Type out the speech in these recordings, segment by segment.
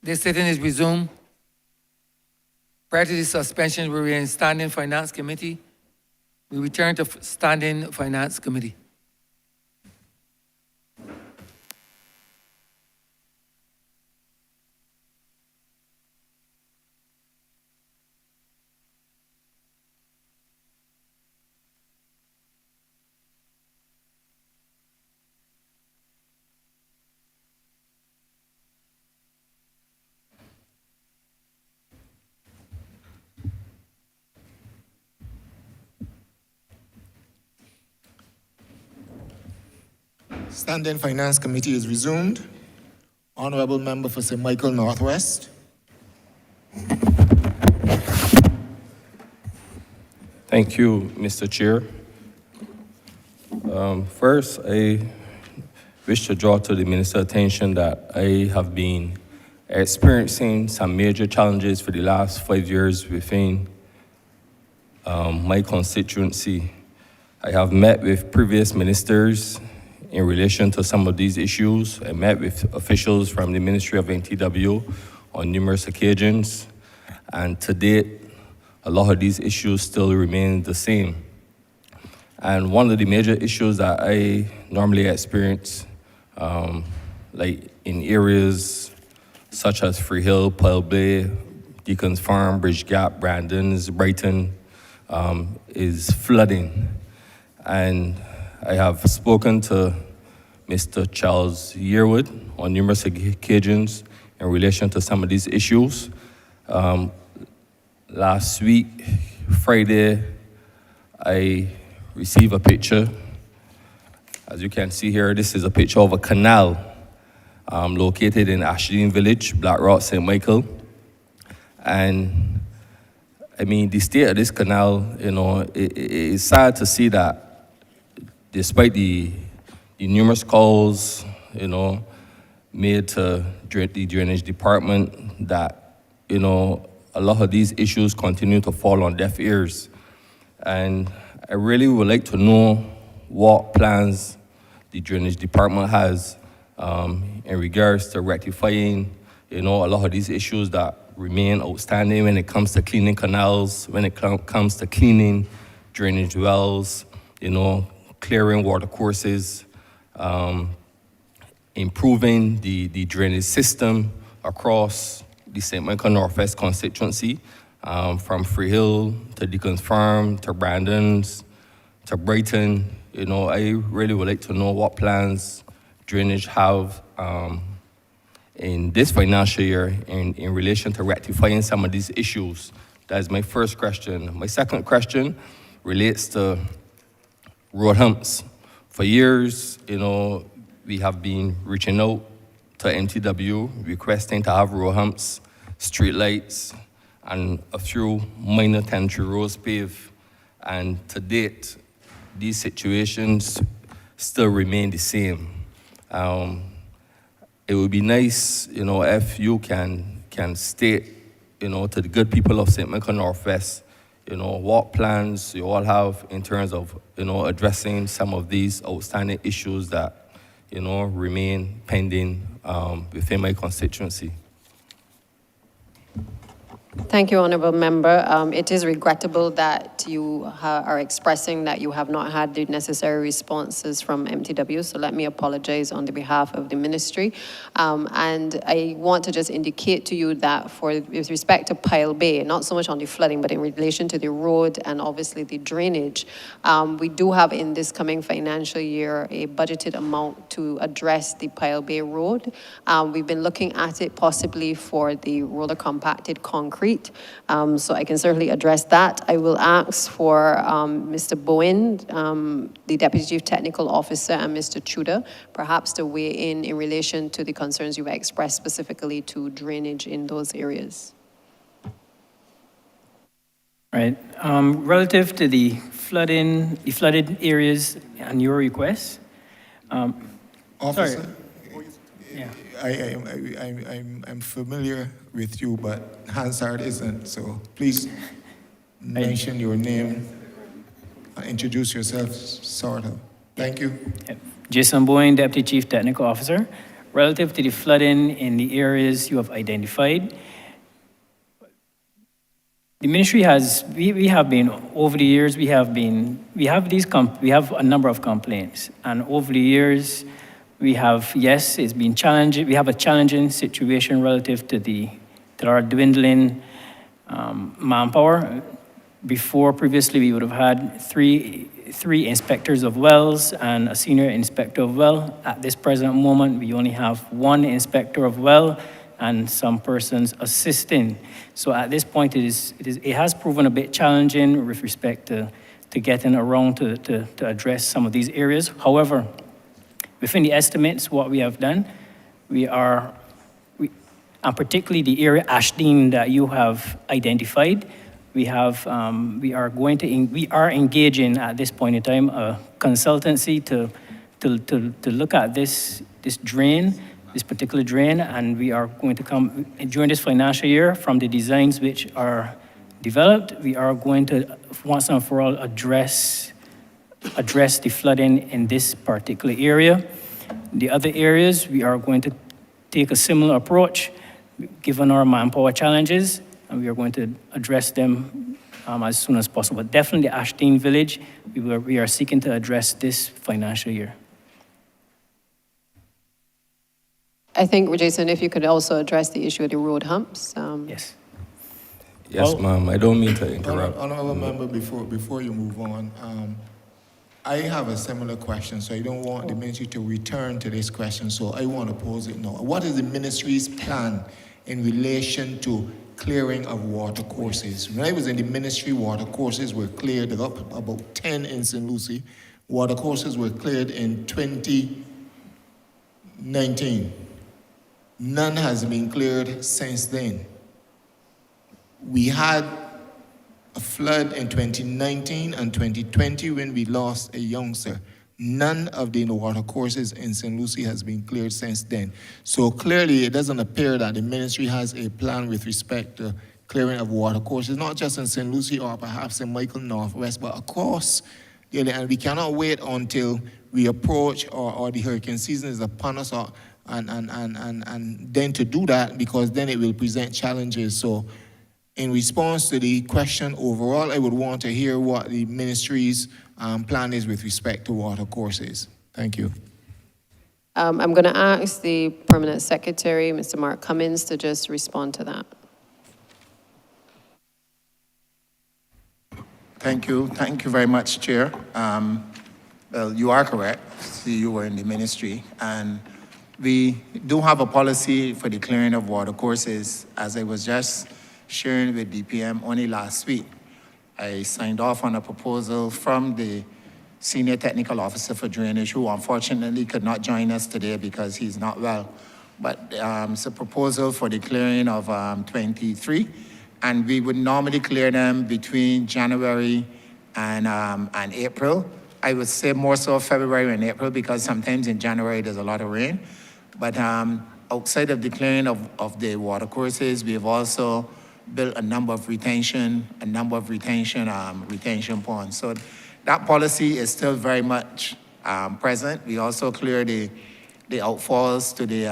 This sitting is resumed. Prior to the suspension, we were in Standing Finance Committee. We return to Standing Finance Committee. Standing Finance Committee is resumed. Honourable Member for St. Michael Northwest. Thank you, Mr. Chair. First, I wish to draw to the Minister's attention that I have been experiencing some major challenges for the last 5 years within my constituency. I have met with previous ministers in relation to some of these issues. I met with officials from the Ministry of NTW on numerous occasions, and to date, a lot of these issues still remain the same. And one of the major issues that I normally experience, like in areas such as Freehill, Pile Bay, Deacon's Farm, Bridge Gap, Brandon's, Brighton, is flooding. And I have spoken to Mr. Charles Yearwood on numerous occasions in relation to some of these issues. Last week, Friday, I received a picture. As you can see here, this is a picture of a canal located in Ashleen Village, Black Rock, St. Michael. And I mean, the state of this canal, you know, it's sad to see that despite the numerous calls, you know, made to the drainage department, that, you know, a lot of these issues continue to fall on deaf ears. And I really would like to know what plans the drainage department has in regards to rectifying, you know, a lot of these issues that remain outstanding when it comes to cleaning canals, when it comes to cleaning drainage wells, you know, clearing water courses, improving the drainage system across the St. Michael Northwest constituency, from Freehill to Deacon's Farm to Brandon's to Brighton. You know, I really would like to know what plans drainage have in this financial year in relation to rectifying some of these issues. That is my first question. My second question relates to road humps. For years, you know, we have been reaching out to MTW requesting to have road humps, street lights, and a few minor tenantry roads paved. And to date, these situations still remain the same. It would be nice, you know, if you can state, you know, to the good people of St. Michael Northwest, you know, what plans you all have in terms of, you know, addressing some of these outstanding issues that, you know, remain pending within my constituency. Thank you, Honourable Member. It is regrettable that you are expressing that you have not had the necessary responses from MTW, so let me apologize on the behalf of the Ministry. And I want to just indicate to you that with respect to Pile Bay, not so much on the flooding, but in relation to the road and obviously the drainage, we do have in this coming financial year a budgeted amount to address the Pile Bay Road. We've been looking at it possibly for the roller compacted concrete. So I can certainly address that. I will ask for Mr. Bowen, the Deputy Chief Technical Officer, and Mr. Tudor, perhaps to weigh in relation to the concerns you've expressed specifically to drainage in those areas. Right. Relative to the flooded areas and your request. Officer, sorry. Yeah. I'm familiar with you, but Hansard isn't, so please mention your name and introduce yourself, sort of. Thank you. Jason Bowen, Deputy Chief Technical Officer. Relative to the flooding in the areas you have identified, the ministry has, we have been, over the years, we have a number of complaints. And over the years, we have, yes, it's been challenging. We have a challenging situation relative to our dwindling manpower. Previously, we would have had three inspectors of wells and a senior inspector of well. At this present moment, we only have one inspector of well and some persons assisting. So at this point, it has proven a bit challenging with respect to getting around to address some of these areas. However, within the estimates, what we have done, and particularly the area Ashton that you have identified, we are engaging at this point in time a consultancy to look at this particular drain, and we are going to come during this financial year from the designs which are developed. We are going to once and for all address the flooding in this particular area. The other areas, we are going to take a similar approach given our manpower challenges, and we are going to address them as soon as possible. Definitely Ashton Village, we are seeking to address this financial year. I think, Jason, if you could also address the issue of the road humps. Yes. Yes, ma'am. I don't mean to interrupt. Honourable member, before you move on, I have a similar question, so I don't want the ministry to return to this question, so I want to pose it now. What is the ministry's plan in relation to clearing of water courses? When I was in the ministry, water courses were cleared up, about 10 in St. Lucie. Water courses were cleared in 2019. None has been cleared since then. We had a flood in 2019 and 2020 when we lost a youngster. None of the water courses in St. Lucie has been cleared since then. So clearly it doesn't appear that the ministry has a plan with respect to clearing of water courses, not just in St. Lucie or perhaps in Michael Northwest, but across the area. And we cannot wait until we approach or the hurricane season is upon us and then to do that, because then it will present challenges. So in response to the question overall, I would want to hear what the ministry's plan is with respect to water courses. Thank you. I'm going to ask the Permanent Secretary, Mr. Mark Cummins, to just respond to that. Thank you. Thank you very much, Chair. Well, you are correct. See, you were in the ministry. And we do have a policy for the clearing of water courses. As I was just sharing with DPM only last week, I signed off on a proposal from the Senior Technical Officer for Drainage, who unfortunately could not join us today because he's not well. But it's a proposal for the clearing of 23, and we would normally clear them between January and April. I would say more so February and April, because sometimes in January there's a lot of rain. But outside of the clearing of the water courses, we have also built a number of retention ponds. So that policy is still very much present. We also clear the outfalls to the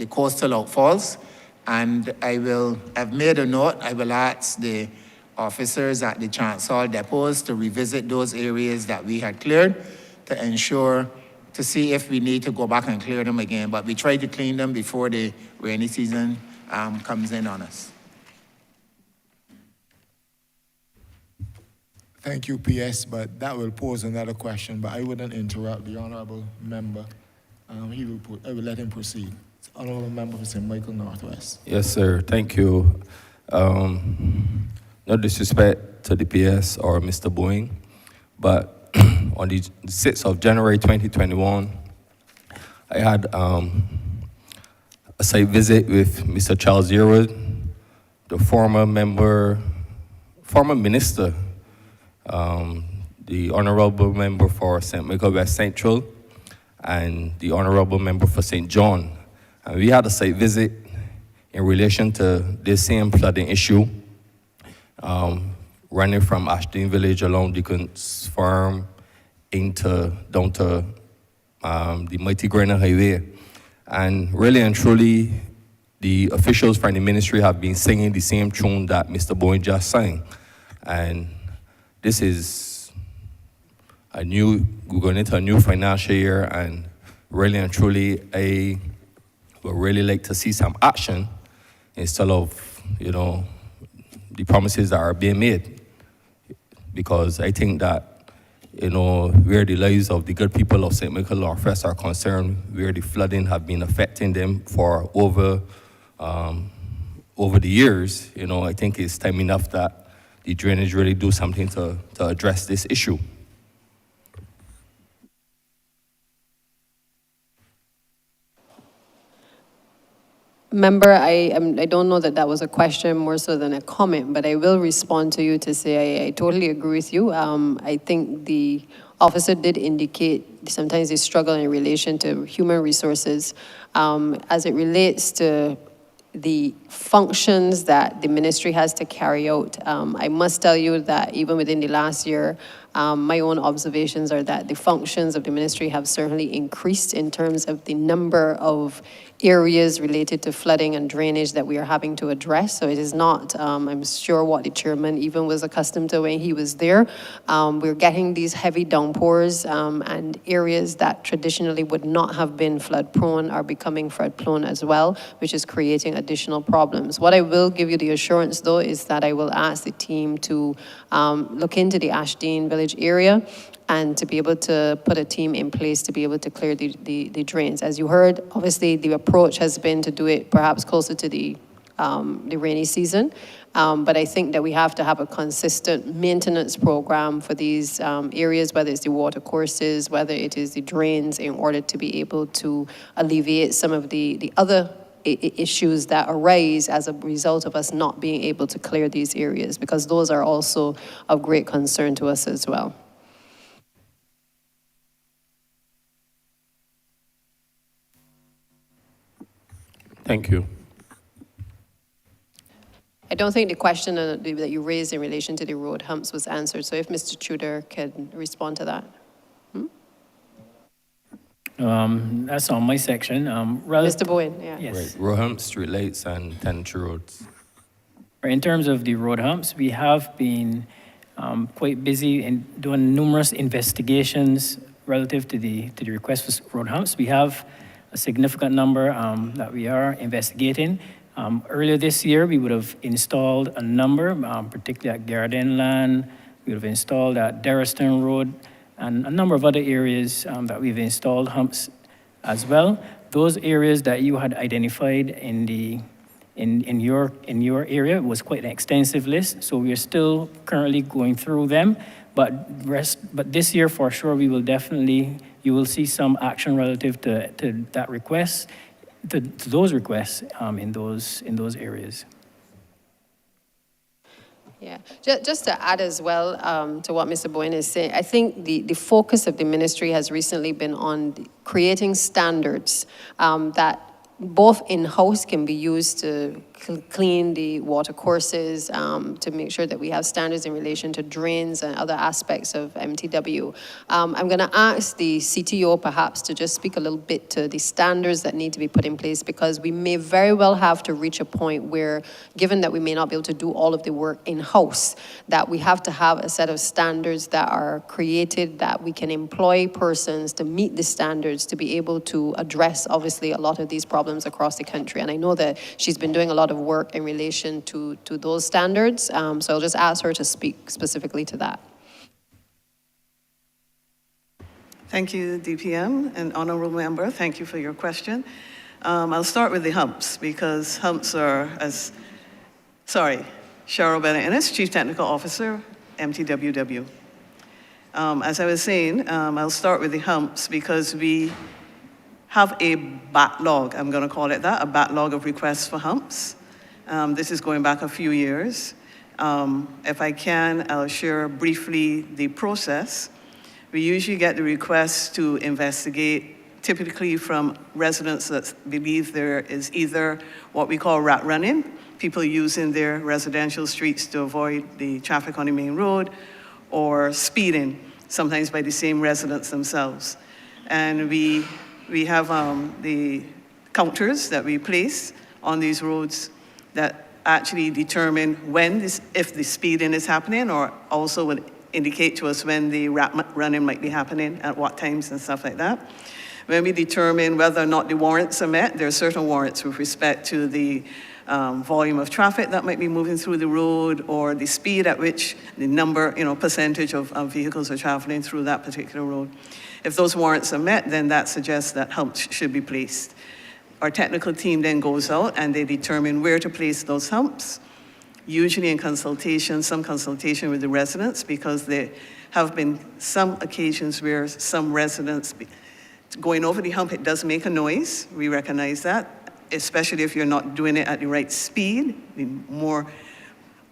coastal outfalls. And I've made a note. I will ask the officers at the Chancellor depots to revisit those areas that we had cleared to see if we need to go back and clear them again. But we try to clean them before the rainy season comes in on us. Thank you, PS, but that will pose another question, but I wouldn't interrupt the Honourable member. I will let him proceed. Honourable member for St. Michael Northwest. Yes, sir. Thank you. No disrespect to the PS or Mr. Boeing, but on the 6th of January 2021, I had a site visit with Mr. Charles Yearwood, the former minister, the honourable member for St. Michael West Central, and the honourable member for St. John. And we had a site visit in relation to this same flooding issue, running from Ashton Village along Deacon's Farm down to the mighty Granite Highway. And really and truly, the officials from the ministry have been singing the same tune that Mr. Bowen just sang. And this is we're going into a new financial year, and really and truly, I would really like to see some action instead of, the promises that are being made. Because I think that, where the lives of the good people of St. Michael Northwest are concerned, where the flooding have been affecting them for over the years, I think it's time enough that the drainage really do something to address this issue. Member, I don't know that was a question more so than a comment, but I will respond to you to say I totally agree with you. I think the officer did indicate sometimes they struggle in relation to human resources as it relates to the functions that the ministry has to carry out. I must tell you that even within the last year, my own observations are that the functions of the ministry have certainly increased in terms of the number of areas related to flooding and drainage that we are having to address. So it is not, I'm sure, what the chairman even was accustomed to when he was there. We're getting these heavy downpours and areas that traditionally would not have been flood prone are becoming flood prone as well, which is creating additional problems. What I will give you the assurance though is that I will ask the team to look into the Ashdean Village area and to be able to put a team in place to be able to clear the drains. As you heard, obviously the approach has been to do it perhaps closer to the rainy season, but I think that we have to have a consistent maintenance program for these areas, whether it's the water courses, whether it is the drains, in order to be able to alleviate some of the other issues that arise as a result of us not being able to clear these areas, because those are also of great concern to us as well. Thank you. I don't think the question that you raised in relation to the road humps was answered, so if Mr. Tudor can respond to that. That's on my section. Mr. Bowen, yeah. Yes. Right, road humps, street lights, and tenantry roads. In terms of the road humps, we have been quite busy in doing numerous investigations relative to the request for road humps. We have a significant number that we are investigating. Earlier this year, we would have installed a number, particularly at Garden Land. We would have installed at Derriston Road, and a number of other areas that we've installed humps as well. Those areas that you had identified in your area was quite an extensive list, so we are still currently going through them. But this year, for sure, we will definitely, you will see some action relative to that request, to those requests in those areas. Yeah, just to add as well to what Mr. Bowen is saying, I think the focus of the ministry has recently been on creating standards that both in-house can be used to clean the water courses, to make sure that we have standards in relation to drains and other aspects of MTW. I'm going to ask the CTO perhaps to just speak a little bit to the standards that need to be put in place, because we may very well have to reach a point where, given that we may not be able to do all of the work in-house, that we have to have a set of standards that are created, that we can employ persons to meet the standards to be able to address, obviously, a lot of these problems across the country. And I know that she's been doing a lot of work in relation to those standards. So I'll just ask her to speak specifically to that. Thank you, DPM, and honorable member. Thank you for your question. I'll start with the humps, because humps are, Cheryl Bennett-Inniss, Chief Technical Officer, MTWW. As I was saying, I'll start with the humps because we have a backlog, I'm going to call it that, a backlog of requests for humps. This is going back a few years. If I can, I'll share briefly the process. We usually get the requests to investigate, typically from residents that believe there is either what we call rat running, people using their residential streets to avoid the traffic on the main road, or speeding. sometimes by the same residents themselves. And we have the counters that we place on these roads that actually determine when if the speeding is happening, or also would indicate to us when the running might be happening, at what times and stuff like that. When we determine whether or not the warrants are met, there are certain warrants with respect to the volume of traffic that might be moving through the road, or the speed at which the number, percentage of vehicles are traveling through that particular road. If those warrants are met, then that suggests that humps should be placed. Our technical team then goes out and they determine where to place those humps, usually in consultation, some consultation with the residents, because there have been some occasions where some residents, going over the hump, it does make a noise. We recognize that, especially if you're not doing it at the right speed. The more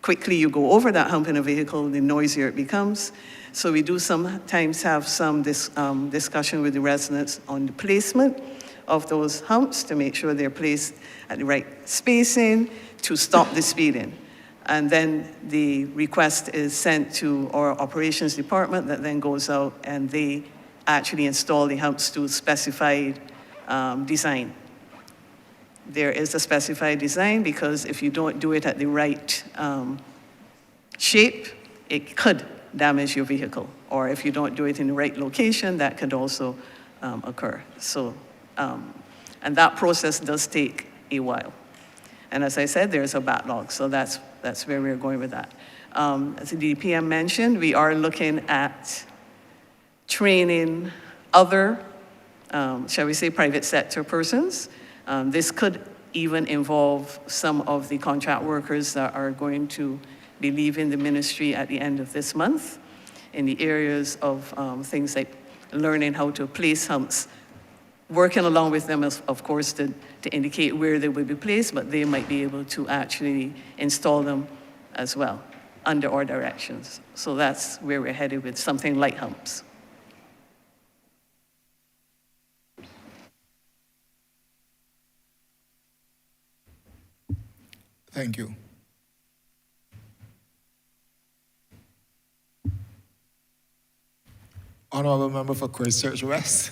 quickly you go over that hump in a vehicle, the noisier it becomes. So we do sometimes have some discussion with the residents on the placement of those humps to make sure they're placed at the right spacing to stop the speeding. And then the request is sent to our operations department that then goes out and they actually install the humps to specified design. There is a specified design because if you don't do it at the right shape, it could damage your vehicle. Or if you don't do it in the right location, that could also occur. So, and that process does take a while. And as I said, there's a backlog, so that's where we're going with that. As the DPM mentioned, we are looking at training other, shall we say, private sector persons. This could even involve some of the contract workers that are going to be leaving the ministry at the end of this month in the areas of things like learning how to place humps, working along with them, of course, to indicate where they will be placed, but they might be able to actually install them as well under our directions. So that's where we're headed with something like humps. Thank you. Honourable Member for Christchurch West.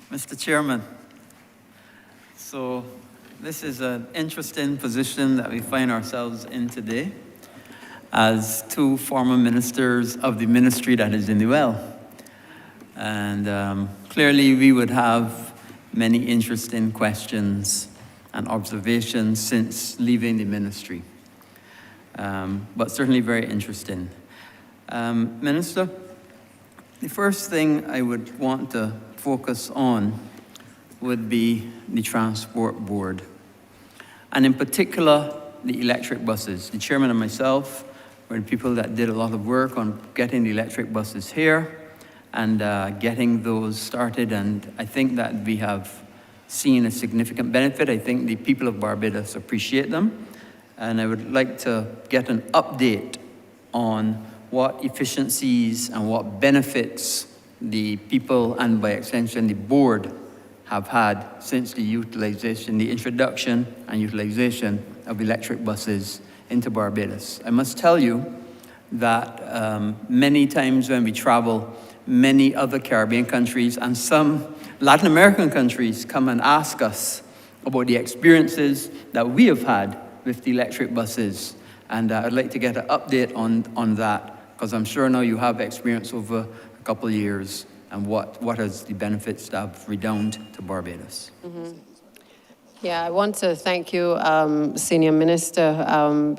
Mr. Chairman, so this is an interesting position that we find ourselves in today as two former ministers of the ministry that is in the well. And clearly we would have many interesting questions and observations since leaving the ministry, but certainly very interesting. Minister, the first thing I would want to focus on would be the Transport Board, and in particular, the electric buses. The chairman and myself were the people that did a lot of work on getting the electric buses here and getting those started, and I think that we have seen a significant benefit. I think the people of Barbados appreciate them, and I would like to get an update on what efficiencies and what benefits the people, and by extension the board, have had since the introduction and utilization of electric buses into Barbados. I must tell you that many times when we travel, many other Caribbean countries and some Latin American countries come and ask us about the experiences that we have had with the electric buses. And I'd like to get an update on that, because I'm sure now you have experience over a couple of years, and what has the benefits that have redound to Barbados. Mm-hmm. Yeah, I want to thank you, Senior Minister,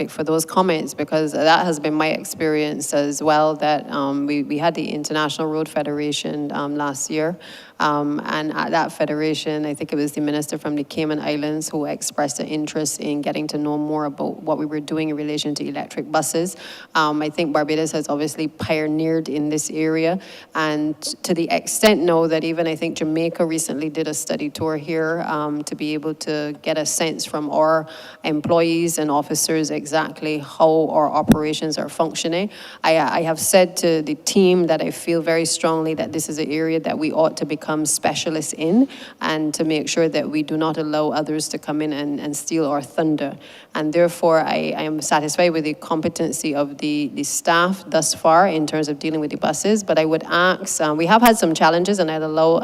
for those comments, because that has been my experience as well, that we had the International Road Federation last year, and at that federation, I think it was the minister from the Cayman Islands who expressed an interest in getting to know more about what we were doing in relation to electric buses. I think Barbados has obviously pioneered in this area, and to the extent now that even I think Jamaica recently did a study tour here to be able to get a sense from our employees and officers exactly how our operations are functioning. I have said to the team that I feel very strongly that this is an area that we ought to become become specialists in, and to make sure that we do not allow others to come in and steal our thunder. And therefore, I am satisfied with the competency of the staff thus far in terms of dealing with the buses, but I would ask, we have had some challenges, and I'll allow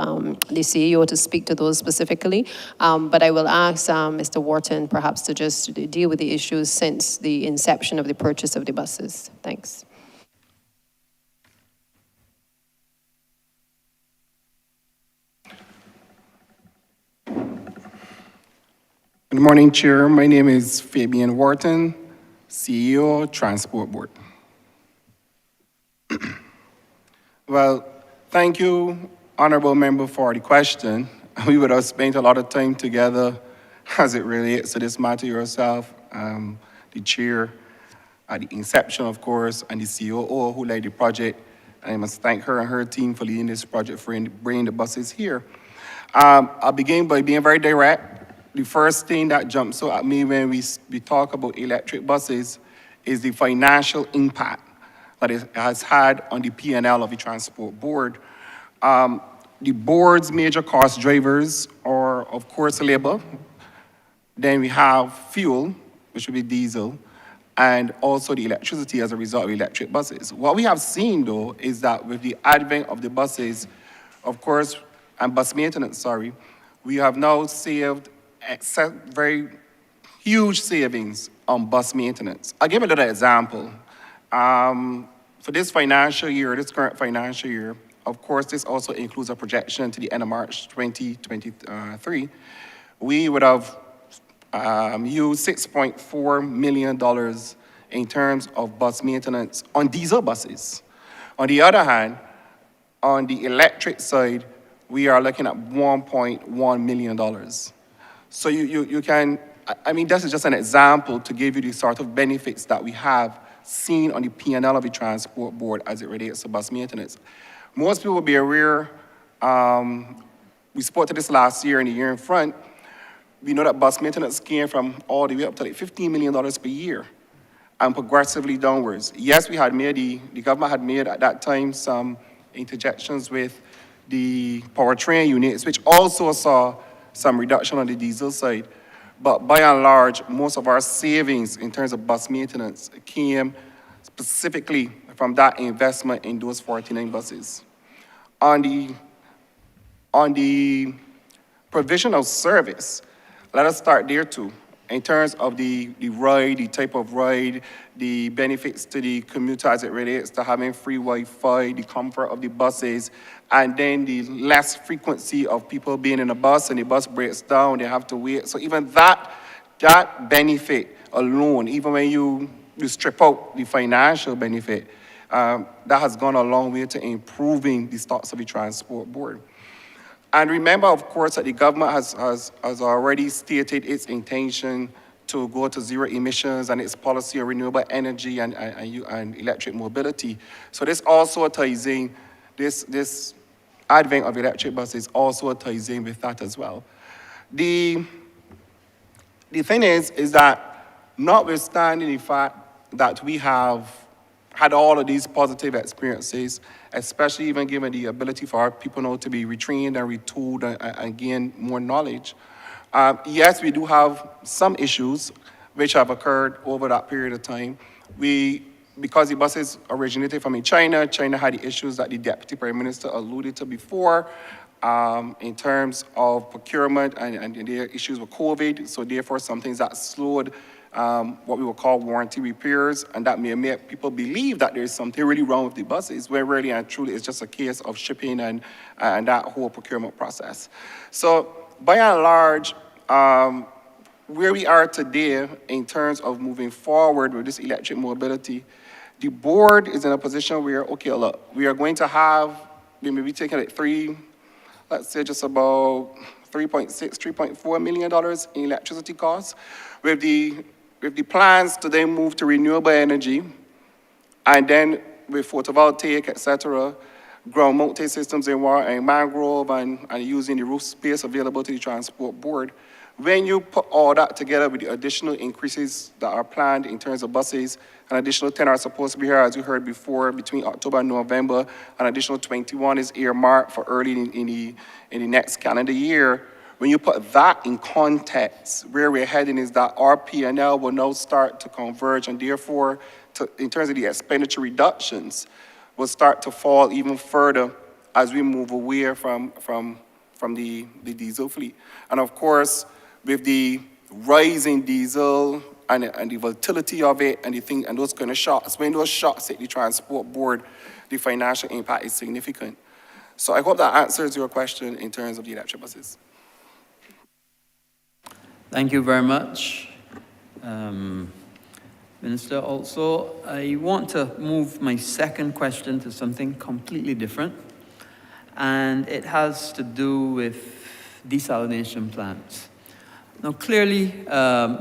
the CEO to speak to those specifically, but I will ask Mr. Wharton perhaps to just deal with the issues since the inception of the purchase of the buses. Thanks. Good morning, Chair. My name is Fabian Wharton, CEO, Transport Board. Well, thank you, Honourable Member, for the question. We would have spent a lot of time together as it relates to this matter yourself, the Chair, at the inception, of course, and the COO who led the project. And I must thank her and her team for leading this project, for bringing the buses here. I'll begin by being very direct. The first thing that jumps out at me when we talk about electric buses is the financial impact that it has had on the P&L of the Transport Board. The board's major cost drivers are, of course, labor. Then we have fuel, which would be diesel, and also the electricity as a result of electric buses. What we have seen, though, is that with the advent of the buses, of course, and bus maintenance, sorry, we have now saved very huge savings on bus maintenance. I'll give a little example. For this financial year, this current financial year, of course, this also includes a projection to the end of March 2023. We would have used $6.4 million in terms of bus maintenance on diesel buses. On the other hand, on the electric side, we are looking at $1.1 million. So you can, I mean, this is just an example to give you the sort of benefits that we have seen on the P&L of the Transport Board as it relates to bus maintenance. Most people will be aware, we spoke to this last year and the year in front, we know that bus maintenance came from all the way up to like $15 million per year and progressively downwards. Yes, we had made, the government had made at that time some interjections with the powertrain units, which also saw some reduction on the diesel side. But by and large, most of our savings in terms of bus maintenance came specifically from that investment in those 49 buses. On the provision of service, let us start there too. In terms of the ride, the type of ride, the benefits to the commuter as it relates to having free Wi-Fi, the comfort of the buses, and then the less frequency of people being in a bus and the bus breaks down, they have to wait. So even that benefit alone, even when you strip out the financial benefit, that has gone a long way to improving the stocks of the Transport Board. And remember, of course, that the government has already stated its intention to go to zero emissions and its policy of renewable energy and electric mobility. So this also ties in, this advent of electric buses also ties in with that as well. The thing is that notwithstanding the fact that we have had all of these positive experiences, especially even given the ability for our people now to be retrained and retooled and gain more knowledge. Yes, we do have some issues which have occurred over that period of time. Because the buses originated from China had the issues that the Deputy Prime Minister alluded to before in terms of procurement and their issues with COVID. So therefore, some things that slowed what we would call warranty repairs, and that may make people believe that there's something really wrong with the buses, where really and truly it's just a case of shipping and that whole procurement process. So by and large, where we are today in terms of moving forward with this electric mobility, the board is in a position where, okay, look, we are going to have, we may be taking like let's say just about $3.4 million in electricity costs, with the plans to then move to renewable energy, and then with photovoltaic, etc., ground mounted systems in mangrove and using the roof space available to the transport board. When you put all that together with the additional increases that are planned in terms of buses, an additional 10 are supposed to be here, as you heard before, between October and November, an additional 21 is earmarked for early in the next calendar year. When you put that in context, where we're heading is that our P&L will now start to converge, and therefore, in terms of the expenditure reductions, will start to fall even further as we move away from the diesel fleet. And of course, with the rise in diesel and the volatility of it and those kind of shocks, when those shocks hit the transport board, the financial impact is significant. So I hope that answers your question in terms of the electric buses. Thank you very much, Minister. Also, I want to move my second question to something completely different, and it has to do with desalination plants. Now, clearly,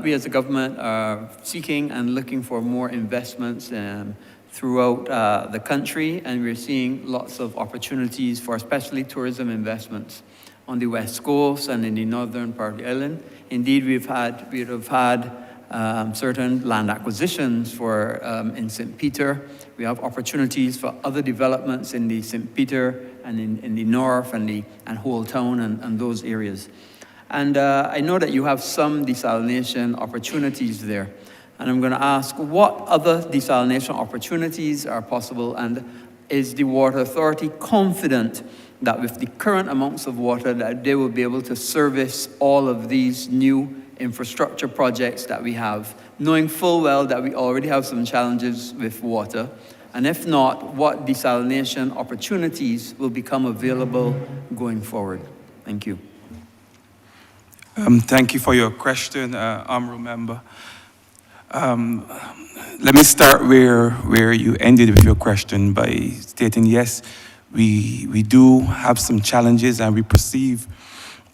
we as a government are seeking and looking for more investments throughout the country, and we're seeing lots of opportunities for especially tourism investments on the West Coast and in the northern part of the island. Indeed, we have had certain land acquisitions for in St. Peter. We have opportunities for other developments in the St. Peter and in the north and Whole Town and those areas. And I know that you have some desalination opportunities there. And I'm going to ask, what other desalination opportunities are possible? And is the Water Authority confident that with the current amounts of water that they will be able to service all of these new infrastructure projects that we have, knowing full well that we already have some challenges with water? And if not, what desalination opportunities will become available going forward? Thank you. Thank you for your question, Honourable Member. Let me start where you ended with your question by stating, yes, we do have some challenges, and we perceive,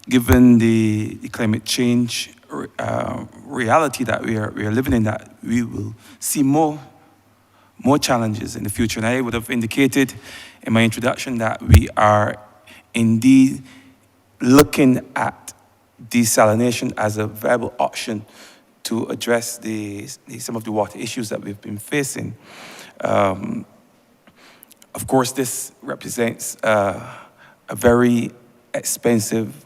given the climate change reality that we are living in, that we will see more challenges in the future. And I would have indicated in my introduction that we are indeed looking at desalination as a viable option to address some of the water issues that we've been facing. Of course, this represents a very expensive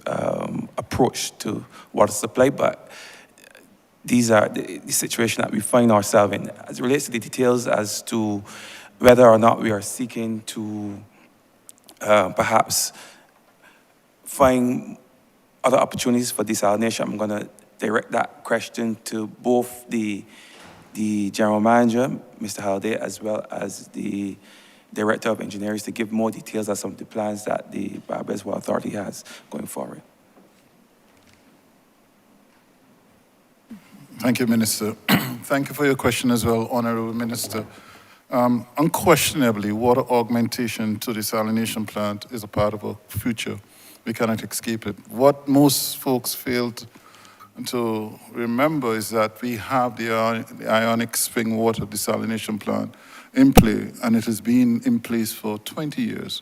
approach to water supply, but these are the situation that we find ourselves in. As it relates to the details as to whether or not we are seeking to perhaps find other opportunities for desalination, I'm going to direct that question to both the General Manager, Mr. Halliday, as well as the Director of Engineering, to give more details on some of the plans that the Barbados Water Authority has going forward. Thank you, Minister. Thank you for your question as well, Honourable Minister. Unquestionably, water augmentation to desalination plant is a part of our future. We cannot escape it. What most folks fail to remember is that we have the ionic spring water desalination plant in play, and it has been in place for 20 years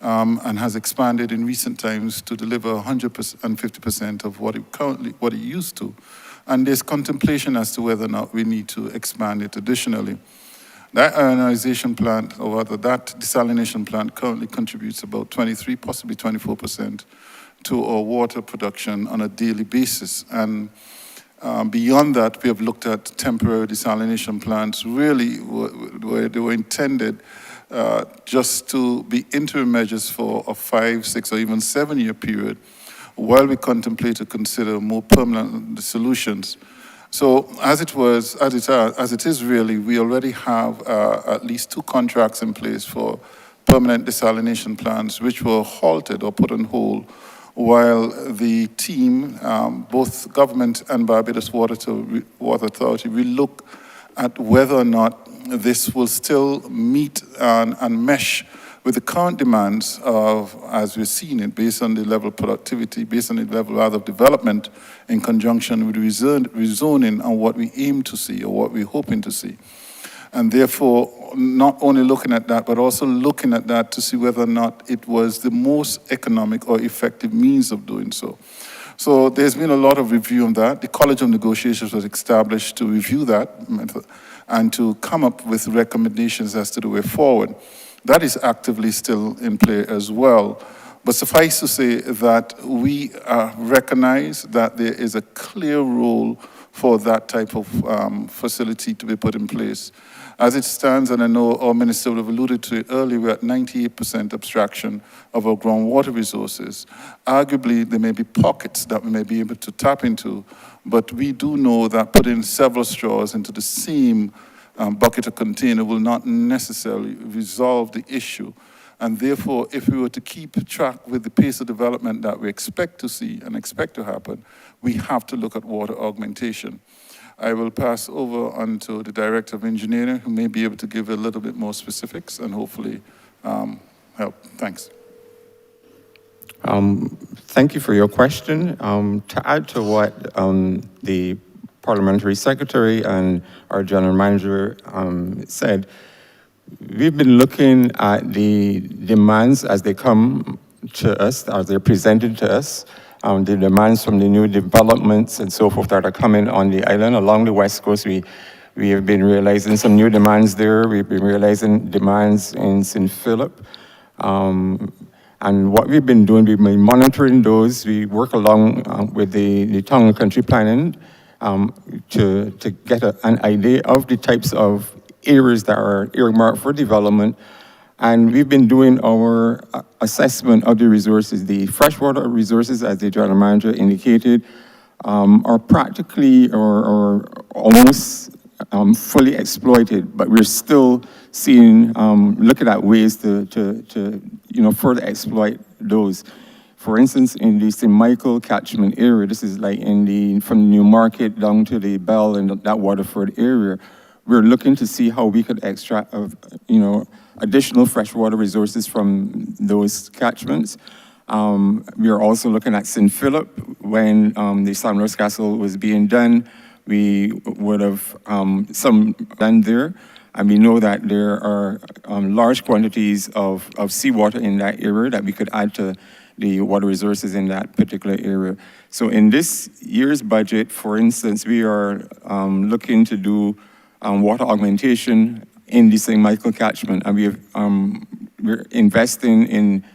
and has expanded in recent times to deliver 150% of what it used to. And there's contemplation as to whether or not we need to expand it additionally. That ionization plant, or rather that desalination plant, currently contributes about 23, possibly 24% to our water production on a daily basis. And beyond that, we have looked at temporary desalination plants, really where they were intended just to be interim measures for a 5, 6, or even 7-year period, while we contemplate to consider more permanent solutions. So as it is really, we already have at least 2 contracts in place for permanent desalination plants, which were halted or put on hold while the team, both government and Barbados Water Authority, will look at whether or not this will still meet and mesh with the current demands of, as we've seen it, based on the level of productivity, based on the level rather of development in conjunction with rezoning and what we aim to see or what we're hoping to see. And therefore, not only looking at that, but also looking at that to see whether or not it was the most economic or effective means of doing so. So there's been a lot of review on that. The College of Negotiations was established to review that method and to come up with recommendations as to the way forward. That is actively still in play as well. But suffice to say that we recognize that there is a clear role for that type of facility to be put in place. As it stands, and I know our minister would have alluded to it earlier, we're at 98% abstraction of our groundwater resources. Arguably, there may be pockets that we may be able to tap into, but we do know that putting several straws into the same bucket or container will not necessarily resolve the issue. And therefore, if we were to keep track with the pace of development that we expect to see and expect to happen, we have to look at water augmentation. I will pass over on to the Director of Engineering, who may be able to give a little bit more specifics and hopefully help. Thanks. Thank you for your question. To add to what the Parliamentary Secretary and our General Manager said, we've been looking at the demands as they come to us, as they're presented to us, the demands from the new developments and so forth that are coming on the island. Along the West Coast, we have been realizing some new demands there. We've been realizing demands in St. Philip. And what we've been doing, we've been monitoring those. We work along with the town and country planning to get an idea of the types of areas that are earmarked for development. And we've been doing our assessment of the resources. The freshwater resources, as the General Manager indicated, are practically or almost fully exploited, but we're still seeing, looking at ways to further exploit those. For instance, in the St. Michael catchment area, this is like from the New Market down to the Bell and that Waterford area, we're looking to see how we could extract, additional freshwater resources from those catchments. We are also looking at St. Philip. When the Sandals Castle was being done, we would have some done there. And we know that there are large quantities of seawater in that area that we could add to the water resources in that particular area. So in this year's budget, for instance, we are looking to do water augmentation in the St. Michael catchment, and we're investing in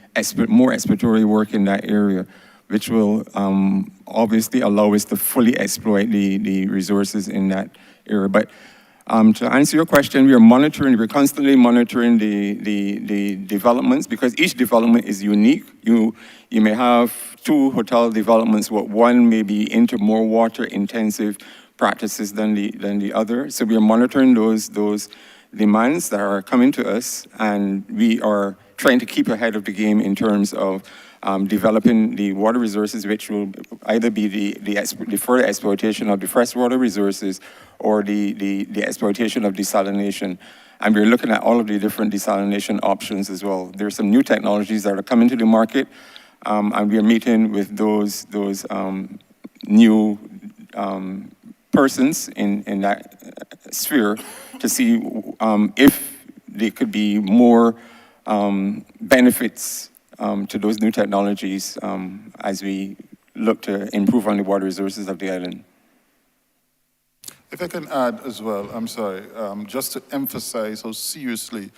more exploratory work in that area, which will obviously allow us to fully exploit the resources in that area. But to answer your question, we're constantly monitoring the developments, because each development is unique. You may have 2 hotel developments, where one may be into more water intensive practices than the other. So we are monitoring those demands that are coming to us, and we are trying to keep ahead of the game in terms of developing the water resources, which will either be the further exploitation of the freshwater resources or the exploitation of desalination. And we're looking at all of the different desalination options as well. There are some new technologies that are coming to the market, and we are meeting with those new persons in that sphere to see if there could be more benefits to those new technologies as we look to improve on the water resources of the island. If I can add as well, I'm sorry, just to emphasize how seriously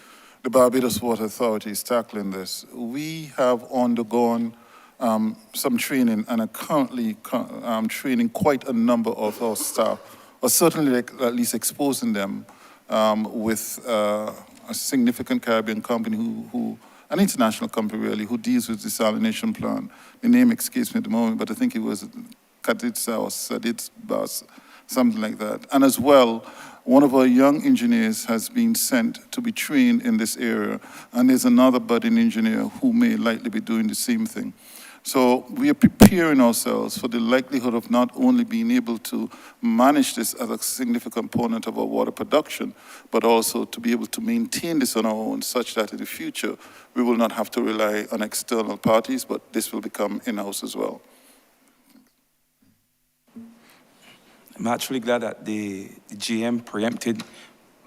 the Barbados Water Authority is tackling this. We have undergone some training and are currently training quite a number of our staff, or certainly at least exposing them with a significant Caribbean company an international company really, who deals with desalination plant. The name escapes me at the moment, but I think it was Katitsa or Sadit Bas, something like that. And as well, one of our young engineers has been sent to be trained in this area, and there's another budding engineer who may likely be doing the same thing. So we are preparing ourselves for the likelihood of not only being able to manage this as a significant component of our water production, but also to be able to maintain this on our own, such that in the future, we will not have to rely on external parties, but this will become in-house as well. I'm actually glad that the GM preempted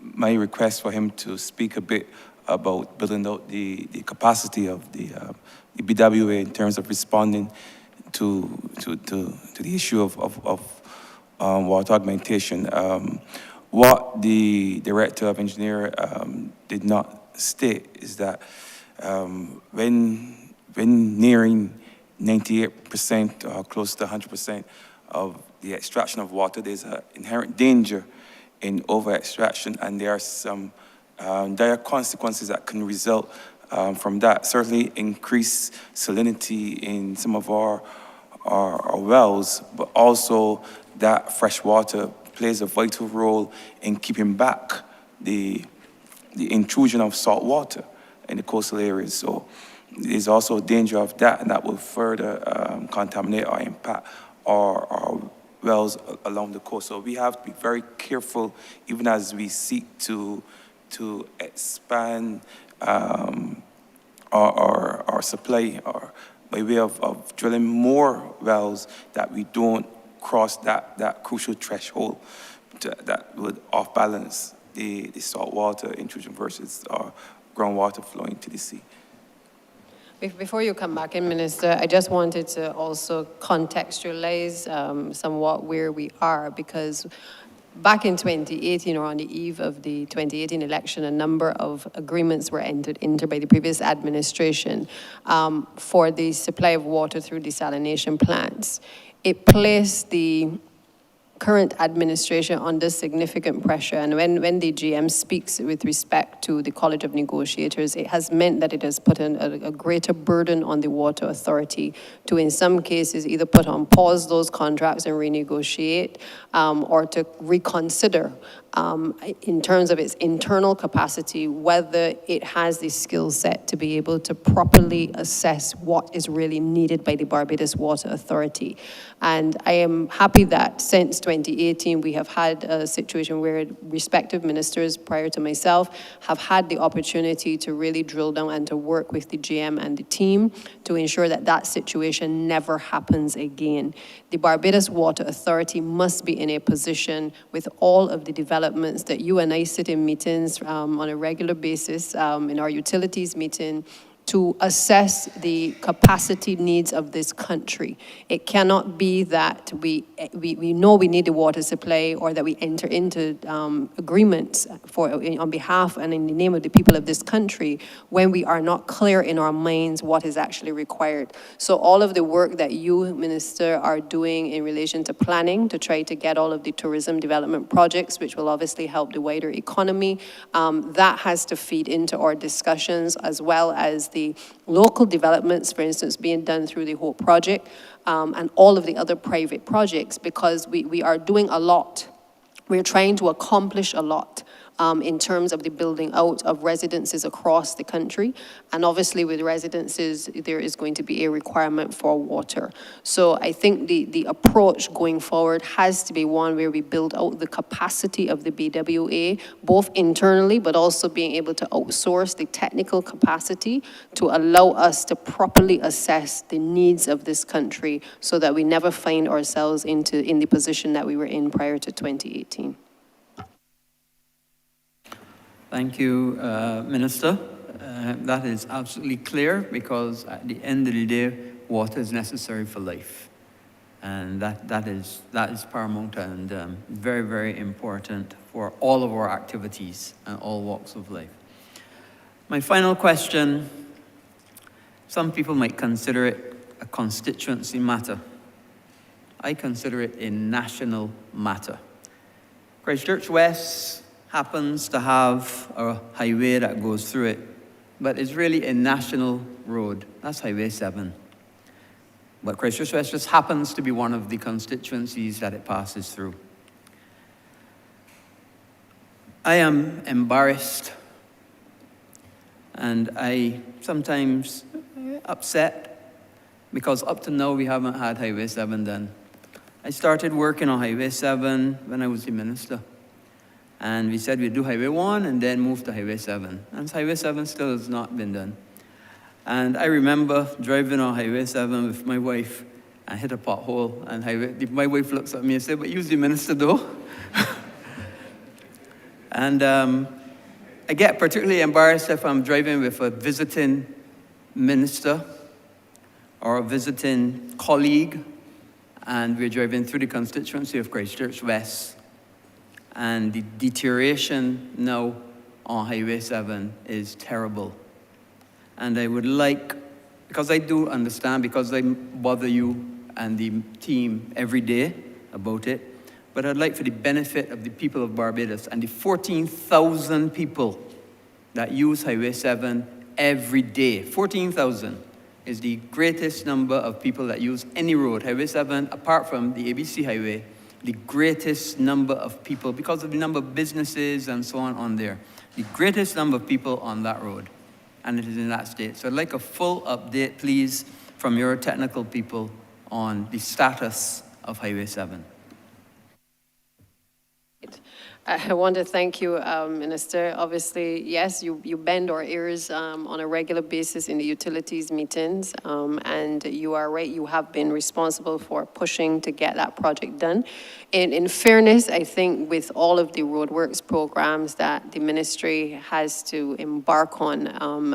my request for him to speak a bit about building out the capacity of the BWA in terms of responding to the issue of water augmentation. What the Director of Engineering did not state is that when nearing 98% or close to 100% of the extraction of water, there's an inherent danger in over-extraction, and there are some dire consequences that can result from that. Certainly increased salinity in some of our wells, but also that fresh water plays a vital role in keeping back the intrusion of salt water in the coastal areas. So there's also a danger of that, and that will further contaminate or impact our wells along the coast. So we have to be very careful, even as we seek to expand our supply, or by way of drilling more wells, that we don't cross that crucial threshold that would off-balance the saltwater intrusion versus groundwater flowing to the sea. Before you come back in, Minister, I just wanted to also contextualize somewhat where we are, because back in 2018, or on the eve of the 2018 election, a number of agreements were entered into by the previous administration for the supply of water through desalination plants. It placed the current administration under significant pressure, and when the GM speaks with respect to the College of Negotiators, it has meant that it has put a greater burden on the Water Authority to, in some cases, either put on pause those contracts and renegotiate, or to reconsider in terms of its internal capacity, whether it has the skill set to be able to properly assess what is really needed by the Barbados Water Authority. And I am happy that since 2018, we have had a situation where respective ministers prior to myself have had the opportunity to really drill down and to work with the GM and the team to ensure that that situation never happens again. The Barbados Water Authority must be in a position, with all of the developments that you and I sit in meetings on a regular basis, in our utilities meeting, to assess the capacity needs of this country. It cannot be that we know we need the water supply, or that we enter into agreements on behalf and in the name of the people of this country when we are not clear in our minds what is actually required. So all of the work that you, Minister, are doing in relation to planning to try to get all of the tourism development projects, which will obviously help the wider economy, that has to feed into our discussions, as well as the local developments, for instance, being done through the Hope project, and all of the other private projects, because we are doing a lot. We're trying to accomplish a lot in terms of the building out of residences across the country. And obviously with residences, there is going to be a requirement for water. So I think the approach going forward has to be one where we build out the capacity of the BWA, both internally, but also being able to outsource the technical capacity to allow us to properly assess the needs of this country, so that we never find ourselves in the position that we were in prior to 2018. Thank you, Minister. That is absolutely clear, because at the end of the day, water is necessary for life. And that is paramount and very, very important for all of our activities and all walks of life. My final question, some people might consider it a constituency matter. I consider it a national matter. Christchurch West happens to have a highway that goes through it, but it's really a national road. That's Highway 7. But Christchurch West just happens to be one of the constituencies that it passes through. I am embarrassed, and I sometimes upset, because up to now we haven't had Highway 7 done. I started working on Highway 7 when I was the minister. And we said we'd do Highway 1 and then move to Highway 7. And Highway 7 still has not been done. And I remember driving on Highway 7 with my wife and hit a pothole. And my wife looks at me and said, "But you're the minister though." And I get particularly embarrassed if I'm driving with a visiting minister or a visiting colleague, and we're driving through the constituency of Christchurch West, and the deterioration now on Highway 7 is terrible. And I would like, because I do understand, because I bother you and the team every day about it, but I'd like for the benefit of the people of Barbados and the 14,000 people that use Highway 7 every day. 14,000 is the greatest number of people that use any road. Highway 7, apart from the ABC Highway, the greatest number of people, because of the number of businesses and so on there, the greatest number of people on that road, and it is in that state. So I'd like a full update, please, from your technical people on the status of Highway 7. I want to thank you, Minister. Obviously, yes, you bend our ears on a regular basis in the utilities meetings, and you are right, you have been responsible for pushing to get that project done. In fairness, I think with all of the roadworks programs that the ministry has to embark on,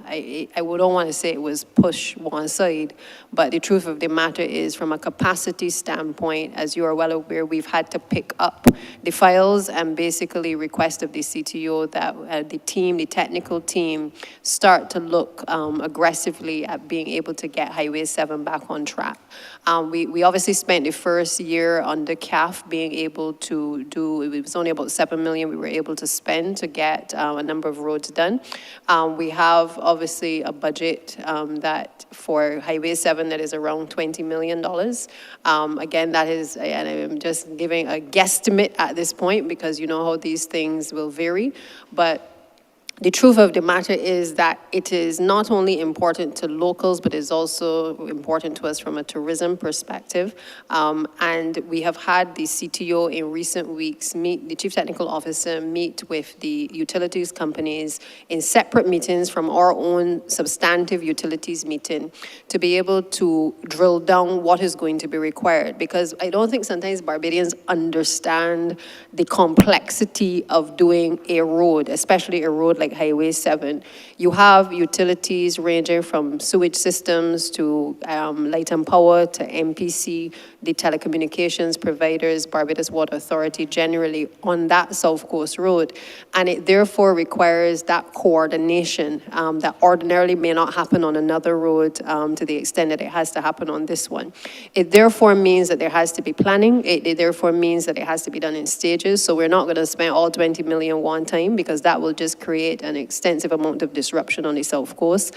I don't want to say it was push one side, but the truth of the matter is, from a capacity standpoint, as you are well aware, we've had to pick up the files and basically request of the CTO that the technical team, start to look aggressively at being able to get Highway 7 back on track. We obviously spent the first year under CAF being able to do, it was only about 7 million we were able to spend to get a number of roads done. We have obviously a budget that for Highway 7 that is around $20 million. Again, that is, and I'm just giving a guesstimate at this point because you know how these things will vary, but the truth of the matter is that it is not only important to locals, but it's also important to us from a tourism perspective. And we have had the CTO in recent weeks meet, the Chief Technical Officer meet with the utilities companies in separate meetings from our own substantive utilities meeting to be able to drill down what is going to be required. Because I don't think sometimes Barbadians understand the complexity of doing a road, especially a road like Highway 7. You have utilities ranging from sewage systems to light and power to MPC, the telecommunications providers, Barbados Water Authority generally on that South Coast Road. And it therefore requires that coordination that ordinarily may not happen on another road to the extent that it has to happen on this one. It therefore means that there has to be planning. It therefore means that it has to be done in stages. So we're not going to spend all 20 million one time because that will just create an extensive amount of disruption on the South Coast.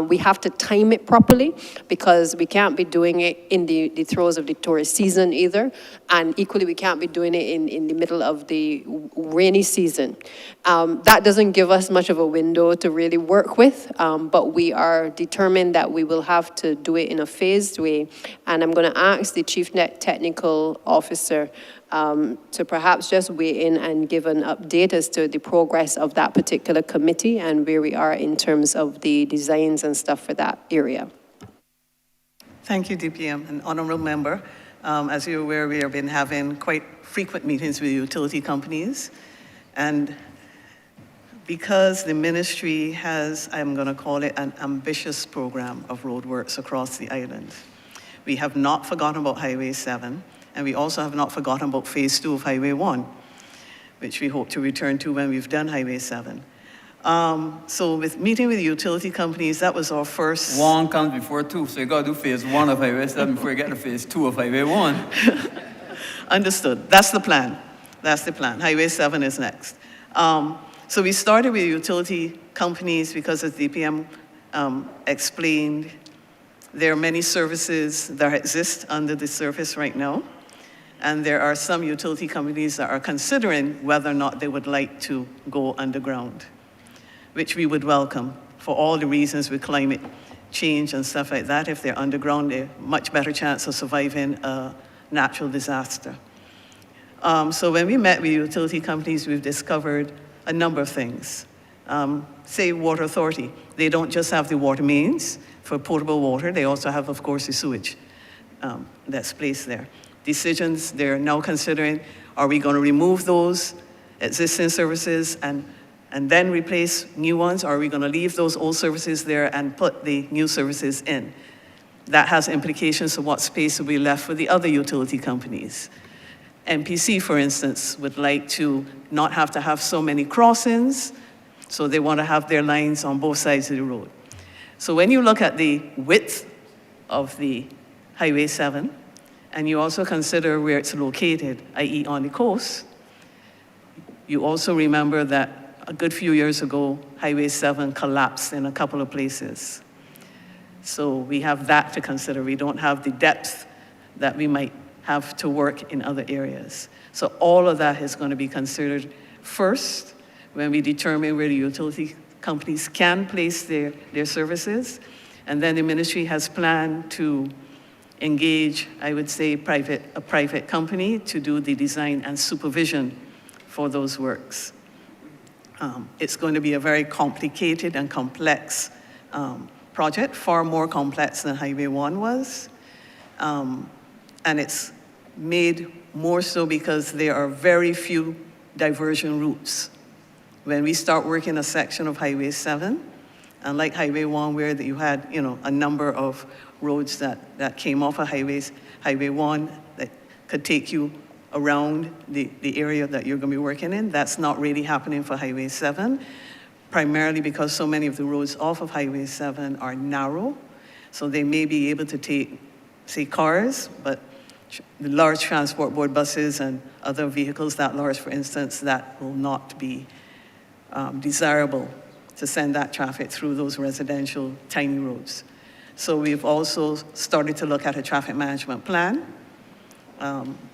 We have to time it properly because we can't be doing it in the throes of the tourist season either. And equally, we can't be doing it in the middle of the rainy season. That doesn't give us much of a window to really work with, but we are determined that we will have to do it in a phased way. And I'm going to ask the Chief Technical Officer to perhaps just weigh in and give an update as to the progress of that particular committee and where we are in terms of the designs and stuff for that area. Thank you, DPM. And Honourable Member, as you're aware, we have been having quite frequent meetings with utility companies. And because the ministry has, I'm going to call it an ambitious program of roadworks across the island, we have not forgotten about Highway 7. And we also have not forgotten about phase 2 of Highway 1, which we hope to return to when we've done Highway 7. So with meeting with the utility companies, that was our first... 1 comes before 2, so you got to do phase 1 of Highway 7 before you get to phase 2 of Highway 1. Understood. That's the plan. That's the plan. Highway 7 is next. So we started with utility companies because, as DPM explained, there are many services that exist under the surface right now. And there are some utility companies that are considering whether or not they would like to go underground, which we would welcome for all the reasons with climate change and stuff like that. If they're underground, they're much better chance of surviving a natural disaster. So when we met with utility companies, we've discovered a number of things. Say Water Authority, they don't just have the water mains for potable water, they also have, of course, the sewage that's placed there. Decisions they're now considering, are we going to remove those existing services and then replace new ones, or are we going to leave those old services there and put the new services in? That has implications for what space will be left for the other utility companies. MPC, for instance, would like to not have to have so many crossings, so they want to have their lines on both sides of the road. So when you look at the width of the Highway 7, and you also consider where it's located, i.e. on the coast, you also remember that a good few years ago, Highway 7 collapsed in a couple of places. So we have that to consider. We don't have the depth that we might have to work in other areas. So all of that is going to be considered first when we determine where the utility companies can place their services. And then the ministry has planned to engage, I would say, a private company to do the design and supervision for those works. It's going to be a very complicated and complex project, far more complex than Highway 1 was. And it's made more so because there are very few diversion routes. When we start working a section of Highway 7, unlike Highway 1 where you had a number of roads that came off of Highway 1 that could take you around the area that you're going to be working in, that's not really happening for Highway 7, primarily because so many of the roads off of Highway 7 are narrow, so they may be able to take, say, cars, but the large transport board buses and other vehicles that large, for instance, that will not be desirable to send that traffic through those residential tiny roads. So we've also started to look at a traffic management plan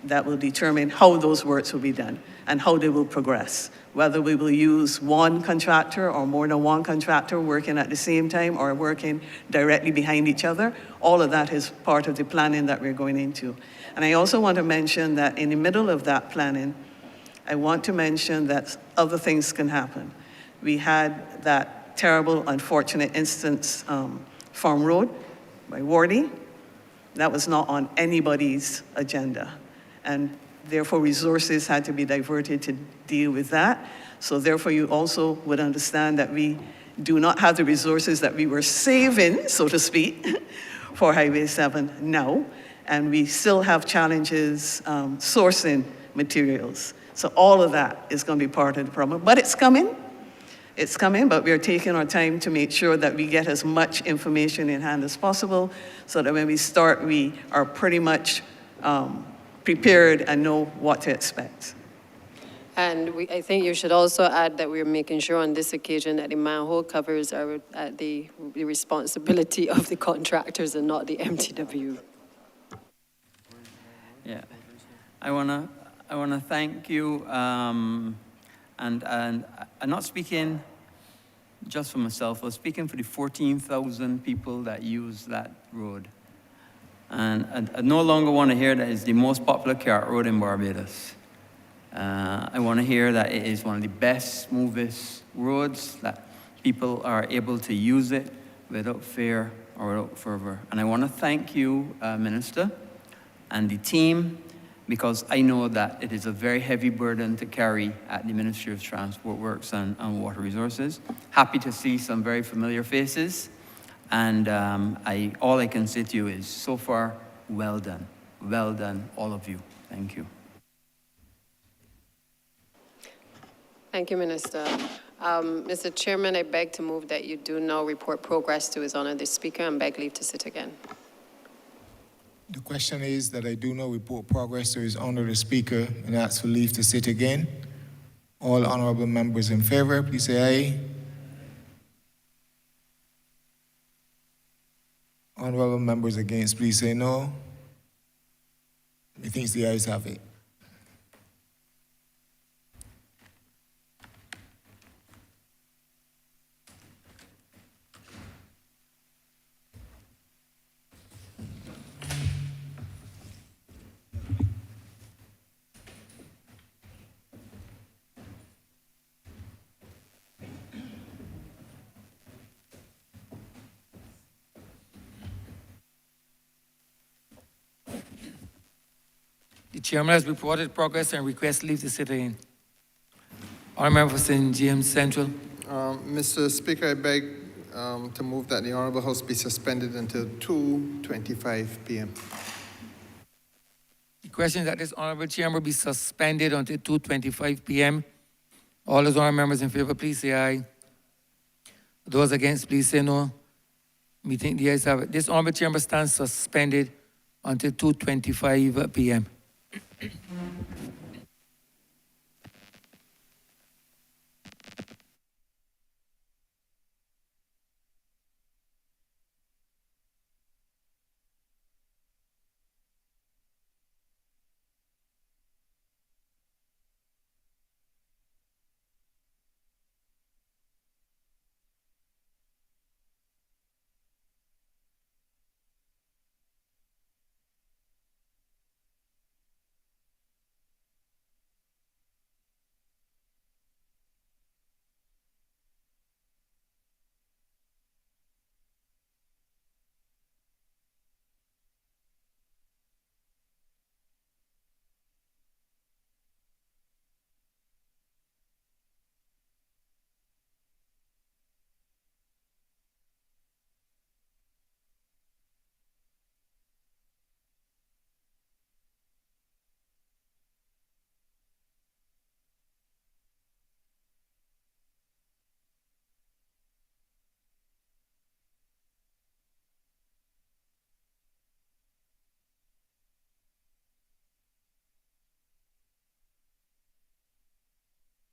that will determine how those works will be done and how they will progress. Whether we will use one contractor or more than one contractor working at the same time or working directly behind each other, all of that is part of the planning that we're going into. And I also want to mention that in the middle of that planning, I want to mention that other things can happen. We had that terrible, unfortunate instance, Farm Road by Wardy. That was not on anybody's agenda. And therefore, resources had to be diverted to deal with that. So therefore, you also would understand that we do not have the resources that we were saving, so to speak, for Highway 7 now. And we still have challenges sourcing materials. So all of that is going to be part of the problem. But it's coming. It's coming, but we are taking our time to make sure that we get as much information in hand as possible so that when we start, we are pretty much prepared and know what to expect. And I think you should also add that we're making sure on this occasion that the manhole covers are at the responsibility of the contractors and not the MTW. Yeah, I wanna thank you, and I'm not speaking just for myself. I'm speaking for the 14,000 people that use that road, and I no longer want to hear that it's the most popular CART road in Barbados. I want to hear that it is one of the best, smoothest roads, that people are able to use it without fear or without fervor. And I want to thank you, Minister, and the team, because I know that it is a very heavy burden to carry at the Ministry of Transport Works and Water Resources. Happy to see some very familiar faces, and all I can say to you is, so far, well done, all of you. Thank you. Thank you, Minister. Mr. Chairman, I beg to move that you do now report progress to His Honor the Speaker and beg leave to sit again. The question is that I do not report progress to His Honor the Speaker and ask for leave to sit again. All honorable members in favor, please say aye. Honorable members against, please say no. Methinks the ayes have it. The chairman has reported progress and requests leave to sit in. Honourable Member for St. James Central. Mr. Speaker, I beg to move that the Honourable House be suspended until 2:25 p.m. The question that this Honourable Chamber be suspended until 2:25 p.m. All those honourable members in favour, please say aye. Those against, please say no. Meeting the ayes have it. This Honourable Chamber stands suspended until 2:25 p.m.